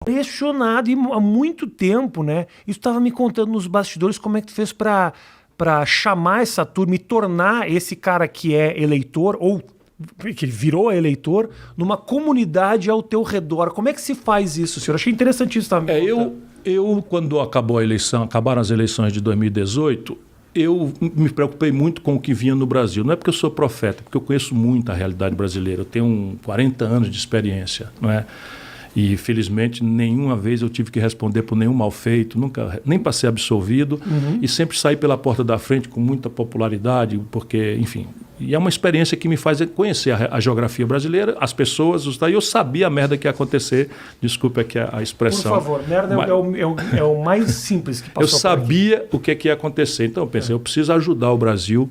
Impressionado, e há muito tempo, né? Isso estava me contando nos bastidores como é que tu fez para chamar essa turma e tornar esse cara que é eleitor, ou que virou eleitor, numa comunidade ao teu redor. Como é que se faz isso, senhor? Achei interessante isso também. Quando acabaram as eleições de 2018, eu me preocupei muito com o que vinha no Brasil. Não é porque eu sou profeta, porque eu conheço muito a realidade brasileira. Eu tenho 40 anos de experiência, não é? E, felizmente, nenhuma vez eu tive que responder por nenhum mal feito, nunca, nem para ser absolvido, e sempre saí pela porta da frente com muita popularidade, porque, enfim, e é uma experiência que me faz conhecer a geografia brasileira, as pessoas, e eu sabia a merda que ia acontecer, desculpe aqui a expressão. Por favor, merda é o mais simples que passou. Eu sabia o que ia acontecer, então eu pensei, eu preciso ajudar o Brasil.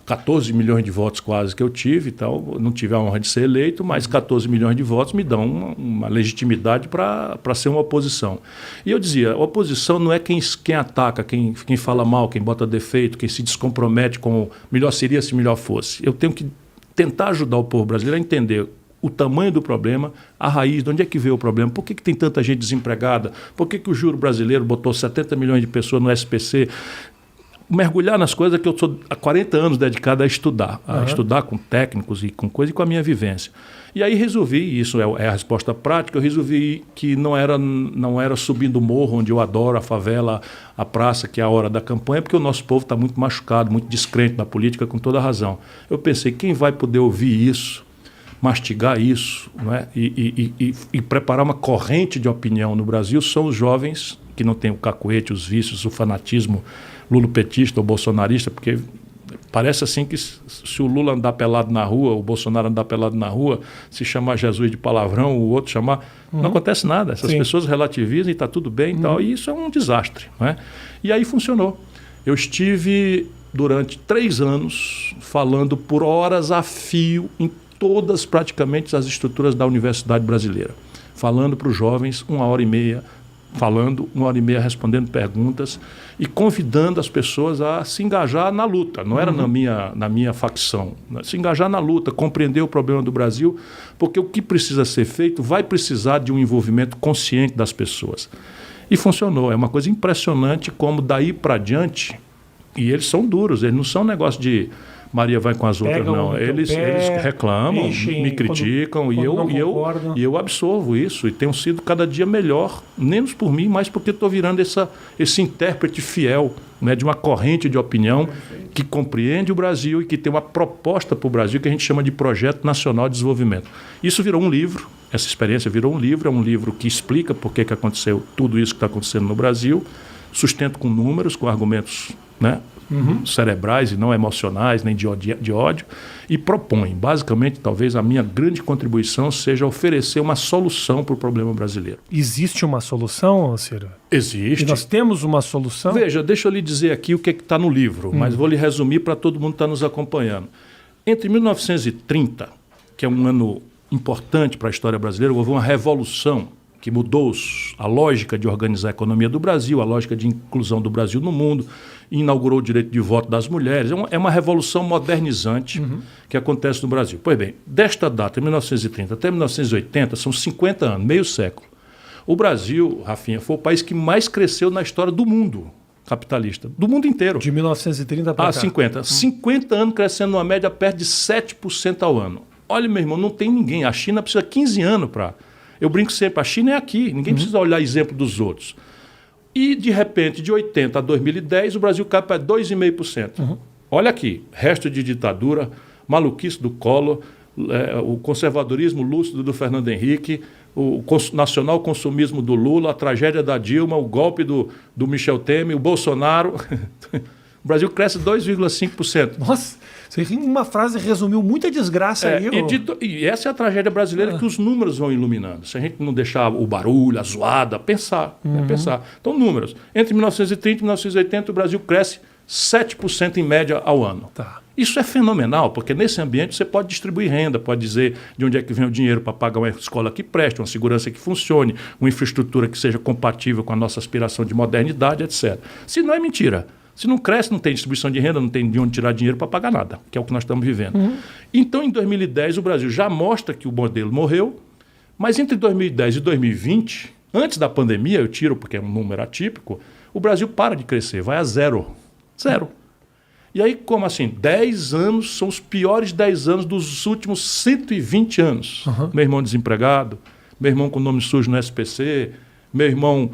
14 milhões de votos quase que eu tive, então, não tive a honra de ser eleito, mas 14 milhões de votos me dão uma legitimidade para ser uma oposição. E eu dizia, a oposição não é quem ataca, quem fala mal, quem bota defeito, quem se descompromete com melhor seria se melhor fosse. Eu tenho que tentar ajudar o povo brasileiro a entender o tamanho do problema, a raiz, de onde é que veio o problema, por que tem tanta gente desempregada, por que o juro brasileiro botou 70 milhões de pessoas no SPC, mergulhar nas coisas que eu sou há 40 anos dedicado a estudar com técnicos e com coisa e com a minha vivência. E aí resolvi, isso é a resposta prática, eu resolvi que não era subindo o morro, onde eu adoro, a favela, a praça, que é a hora da campanha, porque o nosso povo está muito machucado, muito descrente na política, com toda razão. Eu pensei, quem vai poder ouvir isso, mastigar isso, não é? e preparar uma corrente de opinião no Brasil são os jovens que não têm o cacuete, os vícios, o fanatismo lulopetista ou bolsonarista, porque parece assim que se o Lula andar pelado na rua, o Bolsonaro andar pelado na rua, se chamar Jesus de palavrão, o outro chamar... Não acontece nada. Essas pessoas relativizam e está tudo bem e tal, e isso é um desastre, não é? E aí funcionou. Eu estive durante 3 anos falando por horas a fio em todas praticamente as estruturas da Universidade Brasileira, falando para os jovens 1h30, falando 1h30, respondendo perguntas e convidando as pessoas a se engajar na luta. Não era na minha facção. Se engajar na luta, compreender o problema do Brasil, porque o que precisa ser feito vai precisar de um envolvimento consciente das pessoas. E funcionou. É uma coisa impressionante como daí para diante, e eles são duros, eles não são um negócio de Maria vai com as outras, não. Eles reclamam, me criticam e eu absorvo isso e tenho sido cada dia melhor, menos por mim, mas porque estou virando esse intérprete fiel, né, de uma corrente de opinião que compreende o Brasil e que tem uma proposta para o Brasil que a gente chama de Projeto Nacional de Desenvolvimento. Isso virou um livro, essa experiência virou um livro, é um livro que explica por que aconteceu tudo isso que está acontecendo no Brasil, sustento com números, com argumentos, né, cerebrais e não emocionais, nem de ódio, e propõe, basicamente, talvez a minha grande contribuição seja oferecer uma solução para o problema brasileiro. Existe uma solução, Ciro? Existe. E nós temos uma solução? Veja, deixa eu lhe dizer aqui o que está no livro, mas vou lhe resumir para todo mundo que está nos acompanhando. Entre 1930, que é um ano importante para a história brasileira, houve uma revolução que mudou a lógica de organizar a economia do Brasil, a lógica de inclusão do Brasil no mundo, inaugurou o direito de voto das mulheres. É uma revolução modernizante que acontece no Brasil. Pois bem, desta data, 1930 até 1980, são 50 anos, meio século. O Brasil, Rafinha, foi o país que mais cresceu na história do mundo capitalista, do mundo inteiro. De 1930 para cá. 50. 50 anos crescendo numa média perto de 7% ao ano. Olha, meu irmão, não tem ninguém. A China precisa 15 anos para... Eu brinco sempre, a China é aqui, ninguém precisa olhar exemplo dos outros. E, de repente, de 80 a 2010, o Brasil cai para 2,5%. Olha aqui, resto de ditadura, maluquice do Collor, o conservadorismo lúcido do Fernando Henrique, o nacional consumismo do Lula, a tragédia da Dilma, o golpe do Michel Temer, o Bolsonaro. O Brasil cresce 2,5%. Nossa, você em uma frase resumiu muita desgraça aí. E essa é a tragédia brasileira que os números vão iluminando. Se a gente não deixar o barulho, a zoada, pensar. Pensar. Então, números. Entre 1930 e 1980, o Brasil cresce 7% em média ao ano. Tá. Isso é fenomenal, porque nesse ambiente você pode distribuir renda, pode dizer de onde é que vem o dinheiro para pagar uma escola que preste, uma segurança que funcione, uma infraestrutura que seja compatível com a nossa aspiração de modernidade, etc. Se não, é mentira. Se não cresce, não tem distribuição de renda, não tem de onde tirar dinheiro para pagar nada, que é o que nós estamos vivendo. Então, em 2010, o Brasil já mostra que o modelo morreu, Mas entre 2010 e 2020, antes da pandemia, eu tiro porque é um número atípico, o Brasil para de crescer, vai a zero. Zero. E aí, como assim? 10 anos são os piores 10 anos dos últimos 120 anos. Meu irmão desempregado, meu irmão com nome sujo no SPC, meu irmão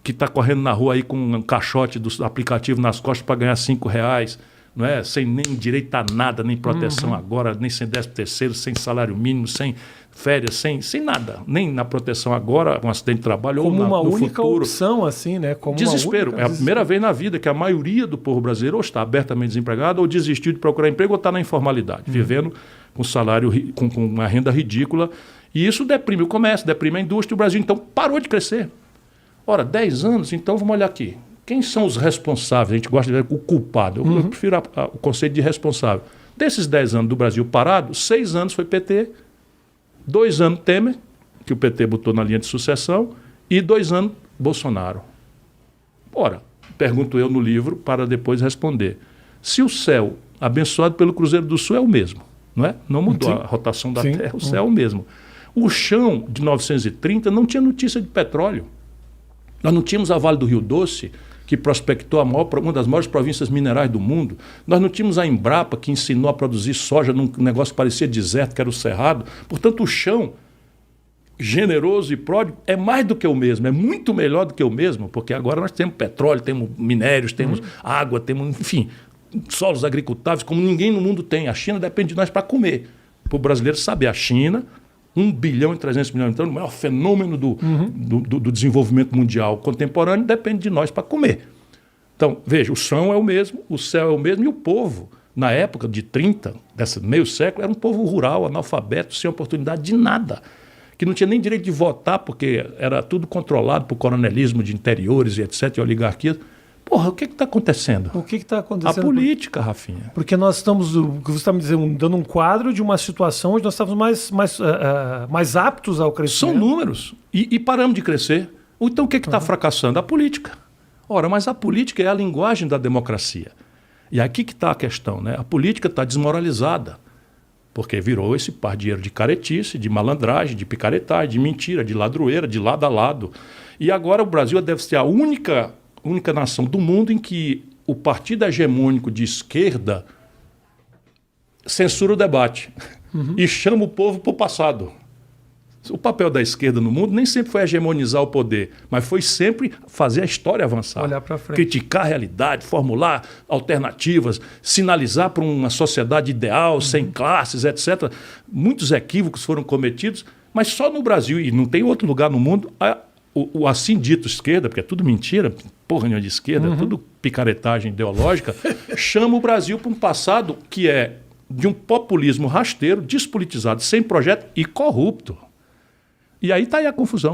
que está correndo na rua aí com um caixote do aplicativo nas costas para ganhar R$5, não é? Sem nem direito a nada, nem proteção agora, nem sem 13º, sem salário mínimo, sem férias, sem nada. Nem na proteção agora, com um acidente de trabalho como ou uma no única futuro. opção, assim, né? Como Desespero. Uma única... É a primeira vez na vida que a maioria do povo brasileiro ou está abertamente desempregado ou desistiu de procurar emprego ou está na informalidade, vivendo com salário, com uma renda ridícula. E isso deprime o comércio, deprime a indústria. O Brasil, então, parou de crescer. Ora, 10 anos, então vamos olhar aqui. Quem são os responsáveis? A gente gosta de ver o culpado. Eu prefiro o conceito de responsável. Desses 10 anos do Brasil parado, 6 anos foi PT, 2 anos Temer, que o PT botou na linha de sucessão, e 2 anos Bolsonaro. Ora, pergunto eu no livro para depois responder. Se o céu abençoado pelo Cruzeiro do Sul é o mesmo, não é? Não mudou a rotação da Terra, o céu é o mesmo. O chão de 1930 não tinha notícia de petróleo. Nós não tínhamos a Vale do Rio Doce, que prospectou uma das maiores províncias minerais do mundo. Nós não tínhamos a Embrapa, que ensinou a produzir soja num negócio que parecia deserto, que era o Cerrado. Portanto, o chão generoso e pródigo é mais do que o mesmo, é muito melhor do que o mesmo, porque agora nós temos petróleo, temos minérios, temos água, temos, enfim, solos agricultáveis como ninguém no mundo tem. A China depende de nós para comer. Para o brasileiro saber, a China... 1 bilhão e 300 milhões de anos, o maior fenômeno do desenvolvimento mundial contemporâneo, depende de nós para comer. Então, veja, o chão é o mesmo, o céu é o mesmo e o povo, na época de 30, desse meio século, era um povo rural, analfabeto, sem oportunidade de nada, que não tinha nem direito de votar, porque era tudo controlado por coronelismo de interiores e etc, e oligarquias. Porra, o que está acontecendo? O que está acontecendo? A política, Rafinha. Porque nós estamos, o que você está me dizendo, dando um quadro de uma situação onde nós estávamos mais aptos ao crescimento. São números. E paramos de crescer. Então o que está fracassando? A política. Ora, mas a política é a linguagem da democracia. E aqui que está a questão, né? A política está desmoralizada. Porque virou esse pardieiro de caretice, de malandragem, de picaretagem, de mentira, de ladroeira, de lado a lado. E agora o Brasil deve ser a única nação do mundo em que o partido hegemônico de esquerda censura o debate e chama o povo para o passado. O papel da esquerda no mundo nem sempre foi hegemonizar o poder, mas foi sempre fazer a história avançar. Olhar para frente. Criticar a realidade, formular alternativas, sinalizar para uma sociedade ideal, sem classes, etc. Muitos equívocos foram cometidos, mas só no Brasil, e não tem outro lugar no mundo, o assim dito esquerda, porque é tudo mentira, porra nenhuma de esquerda, é tudo picaretagem ideológica, chama o Brasil para um passado que é de um populismo rasteiro, despolitizado, sem projeto e corrupto. E aí está aí a confusão.